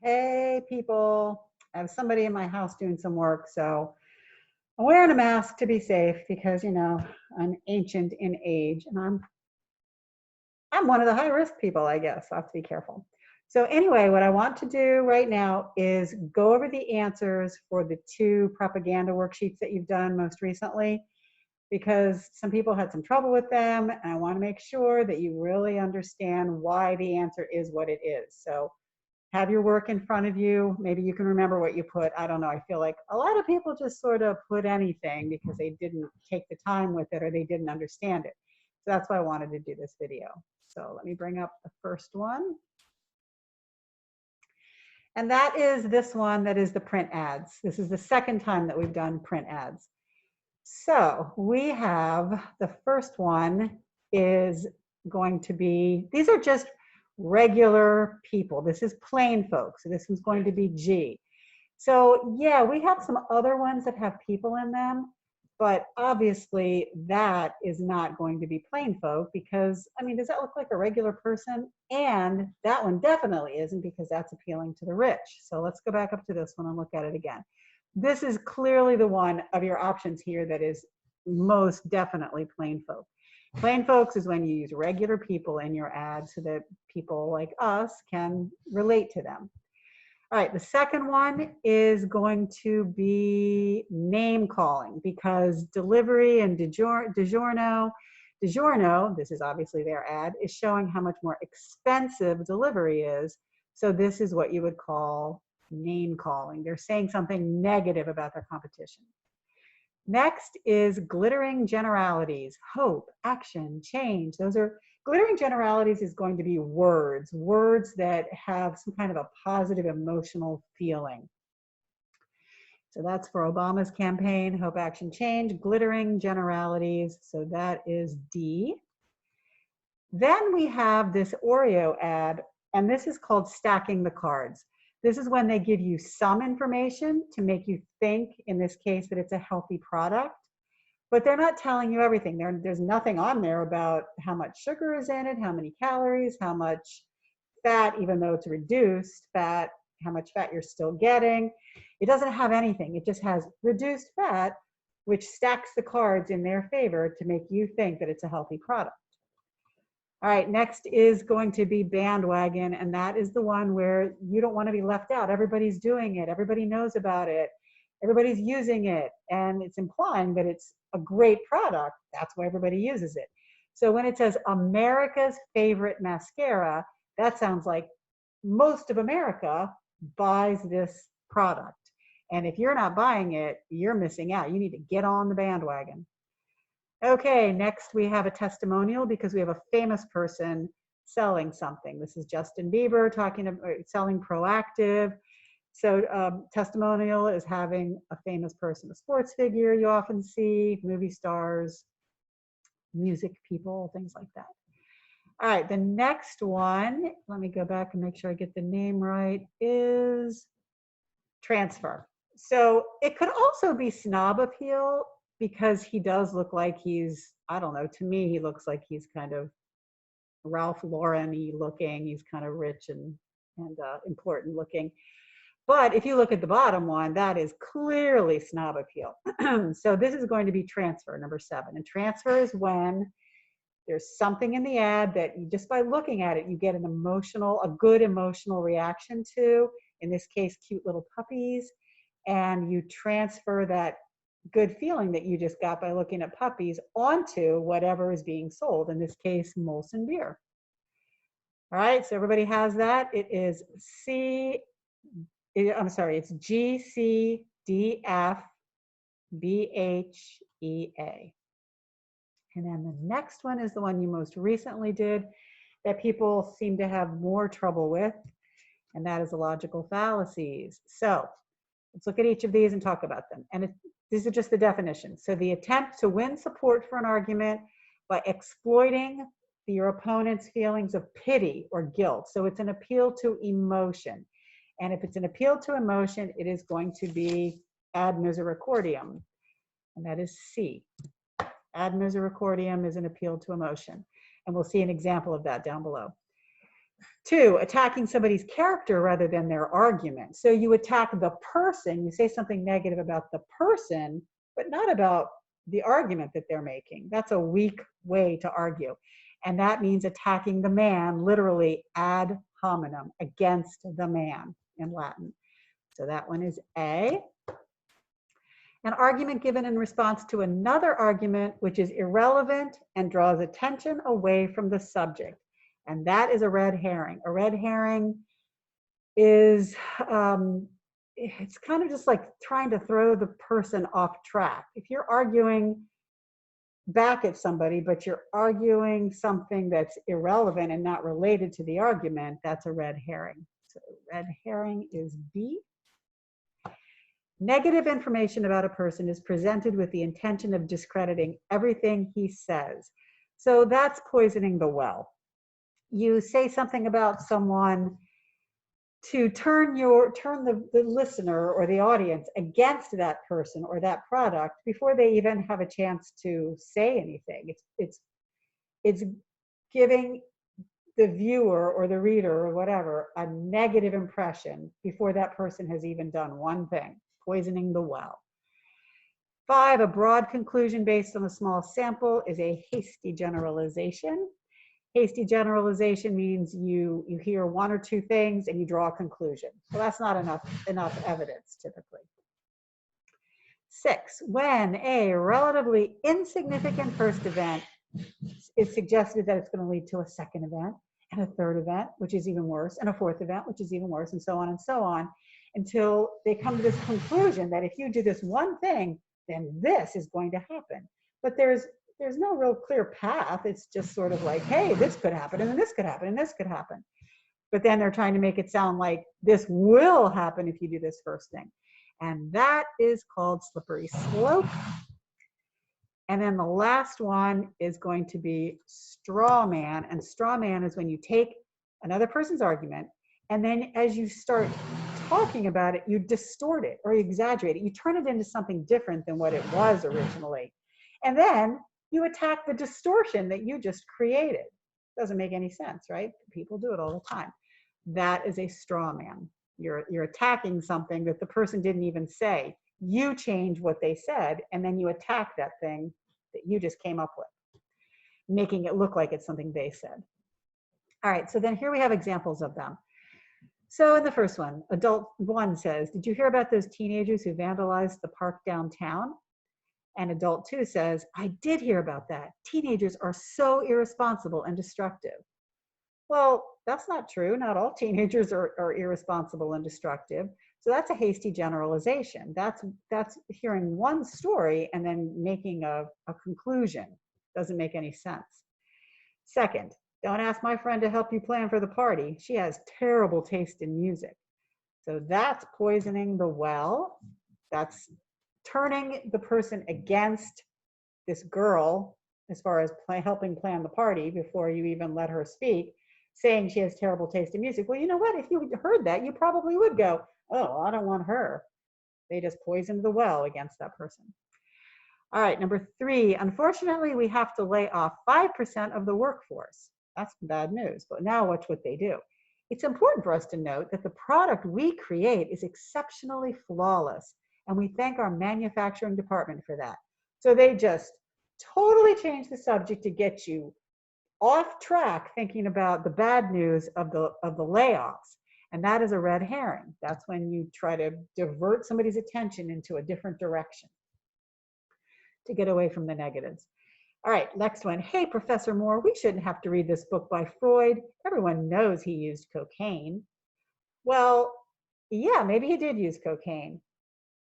Hey, people. I have somebody in my house doing some work, so I'm wearing a mask to be safe because, I'm ancient in age and I'm one of the high risk people, I guess. So I have to be careful. So anyway, what I want to do right now is go over the answers for the two propaganda worksheets that you've done most recently, because some people had some trouble with them, and I want to make sure that you really understand why the answer is what it is. So have your work in front of you. Maybe you can remember what you put. I don't know. I feel like a lot of people just sort of put anything because they didn't take the time with it or they didn't understand it. So that's why I wanted to do this video. So let me bring up the first one. And that is this one, that is the print ads. This is the second time that we've done print ads. So we have the first one is going to be, these are just regular people. This is plain folks. So this is going to be G. So yeah, we have some other ones that have people in them, but obviously that is not going to be plain folk because, I mean, does that look like a regular person? And that one definitely isn't because that's appealing to the rich. So let's go back up to this one and look at it again. This is clearly the one of your options here that is most definitely plain folk. Plain folks is when you use regular people in your ad so that people like us can relate to them. All right, the second one is going to be name calling because delivery and DiGiorno, this is obviously their ad, is showing how much more expensive delivery is. So this is what you would call name calling. They're saying something negative about their competition. Next is glittering generalities, hope, action, change. Those are glittering generalities is going to be words that have some kind of a positive emotional feeling. So that's for Obama's campaign, hope, action, change, glittering generalities. So that is D. Then we have this Oreo ad, and this is called stacking the cards. This is when they give you some information to make you think, in this case, that it's a healthy product, but they're not telling you everything. There's nothing on there about how much sugar is in it, how many calories, how much fat, even though it's reduced fat, how much fat you're still getting. It doesn't have anything. It just has reduced fat, which stacks the cards in their favor to make you think that it's a healthy product. All right, next is going to be Bandwagon, and that is the one where you don't want to be left out. Everybody's doing it. Everybody knows about it. Everybody's using it, and it's implying that it's a great product. That's why everybody uses it. So when it says America's favorite mascara, that sounds like most of America buys this product. And if you're not buying it, you're missing out. You need to get on the bandwagon. Okay, next we have a testimonial because we have a famous person selling something. This is Justin Bieber talking about selling Proactive. So testimonial is having a famous person, a sports figure you often see, movie stars, music people, things like that. All right, the next one, let me go back and make sure I get the name right, is transfer. So it could also be snob appeal because he does look like he's, I don't know, to me, he looks like he's kind of Ralph Lauren-y looking. He's kind of rich and important looking. But if you look at the bottom one, that is clearly snob appeal. So this is going to be transfer, number 7. And transfer is when there's something in the ad that you, just by looking at it, you get a good emotional reaction to, in this case, cute little puppies, and you transfer that good feeling that you just got by looking at puppies onto whatever is being sold, in this case, Molson beer. All right, so everybody has that. It is it's GCDFBHEA. And then the next one is the one you most recently did that people seem to have more trouble with, and that is the logical fallacies. So let's look at each of these and talk about them. And these are just the definitions. So the attempt to win support for an argument by exploiting your opponent's feelings of pity or guilt. So it's an appeal to emotion. And if it's an appeal to emotion, it is going to be ad misericordiam, and that is C. Ad misericordiam is an appeal to emotion. And we'll see an example of that down below. 2, attacking somebody's character rather than their argument. So you attack the person, you say something negative about the person, but not about the argument that they're making. That's a weak way to argue. And that means attacking the man, literally ad hominem, against the man in Latin. So that one is A. An argument given in response to another argument which is irrelevant and draws attention away from the subject. And that is a red herring. A red herring is, it's kind of just like trying to throw the person off track. If you're arguing back at somebody, but you're arguing something that's irrelevant and not related to the argument, that's a red herring. So red herring is B. Negative information about a person is presented with the intention of discrediting everything he says. So that's poisoning the well. You say something about someone to turn the listener or the audience against that person or that product before they even have a chance to say anything. It's giving the viewer or the reader or whatever a negative impression before that person has even done one thing, poisoning the well. 5, a broad conclusion based on a small sample is a hasty generalization. Hasty generalization means you hear one or two things and you draw a conclusion. So that's not enough evidence typically. 6, when a relatively insignificant first event is suggested that it's going to lead to a second event and a third event, which is even worse, and a fourth event, which is even worse, and so on, until they come to this conclusion that if you do this one thing, then this is going to happen. But there's no real clear path. It's just sort of like, hey, this could happen, and then this could happen, and this could happen. But then they're trying to make it sound like this will happen if you do this first thing. And that is called slippery slope. And then the last one is going to be straw man. And straw man is when you take another person's argument, and then as you start talking about it, you distort it or you exaggerate it. You turn it into something different than what it was originally. And then you attack the distortion that you just created. Doesn't make any sense, right? People do it all the time. That is a straw man. You're attacking something that the person didn't even say. You change what they said, and then you attack that thing that you just came up with, making it look like it's something they said. All right, so then here we have examples of them. So in the first one, adult 1 says, did you hear about those teenagers who vandalized the park downtown? And adult 2 says, I did hear about that. Teenagers are so irresponsible and destructive. Well, that's not true. Not all teenagers are irresponsible and destructive. So that's a hasty generalization. That's hearing one story and then making a conclusion. Doesn't make any sense. Second, don't ask my friend to help you plan for the party. She has terrible taste in music. So that's poisoning the well. That's turning the person against this girl as far as helping plan the party before you even let her speak, saying she has terrible taste in music. Well, you know what? If you heard that, you probably would go, oh, I don't want her. They just poisoned the well against that person. All right, number 3, unfortunately, we have to lay off 5% of the workforce. That's bad news, but now watch what they do. It's important for us to note that the product we create is exceptionally flawless, and we thank our manufacturing department for that. So they just totally change the subject to get you off track thinking about the bad news of the layoffs. And that is a red herring. That's when you try to divert somebody's attention into a different direction to get away from the negatives. All right, next one. Hey, Professor Moore, we shouldn't have to read this book by Freud. Everyone knows he used cocaine. Well, yeah, maybe he did use cocaine,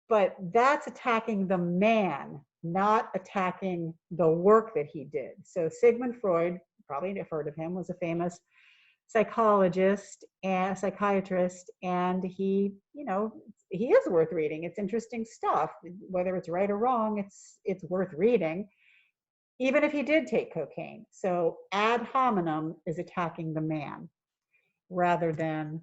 but that's attacking the man, not attacking the work that he did. So Sigmund Freud, probably have heard of him, was a famous psychologist and psychiatrist, and he is worth reading. It's interesting stuff. Whether it's right or wrong, it's worth reading, even if he did take cocaine. So ad hominem is attacking the man rather than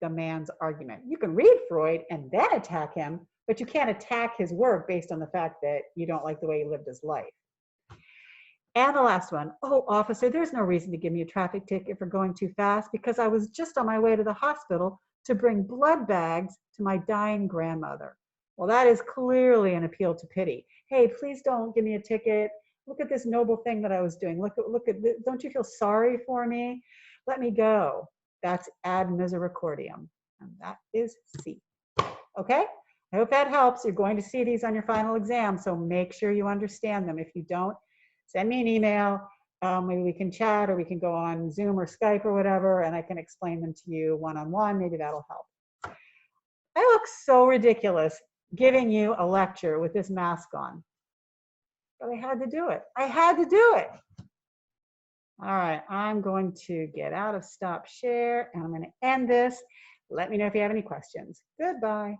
the man's argument. You can read Freud and then attack him, but you can't attack his work based on the fact that you don't like the way he lived his life. And the last one, oh, officer, there's no reason to give me a traffic ticket for going too fast because I was just on my way to the hospital to bring blood bags to my dying grandmother. Well, that is clearly an appeal to pity. Hey, please don't give me a ticket. Look at this noble thing that I was doing. Look at this. Don't you feel sorry for me? Let me go. That's ad misericordiam. And that is C. Okay? I hope that helps. You're going to see these on your final exam, so make sure you understand them. If you don't, send me an email. Maybe we can chat, or we can go on Zoom or Skype or whatever, and I can explain them to you one-on-one. Maybe that'll help. I look so ridiculous giving you a lecture with this mask on, but I had to do it. I had to do it. All right, I'm going to get out of stop share, and I'm going to end this. Let me know if you have any questions. Goodbye.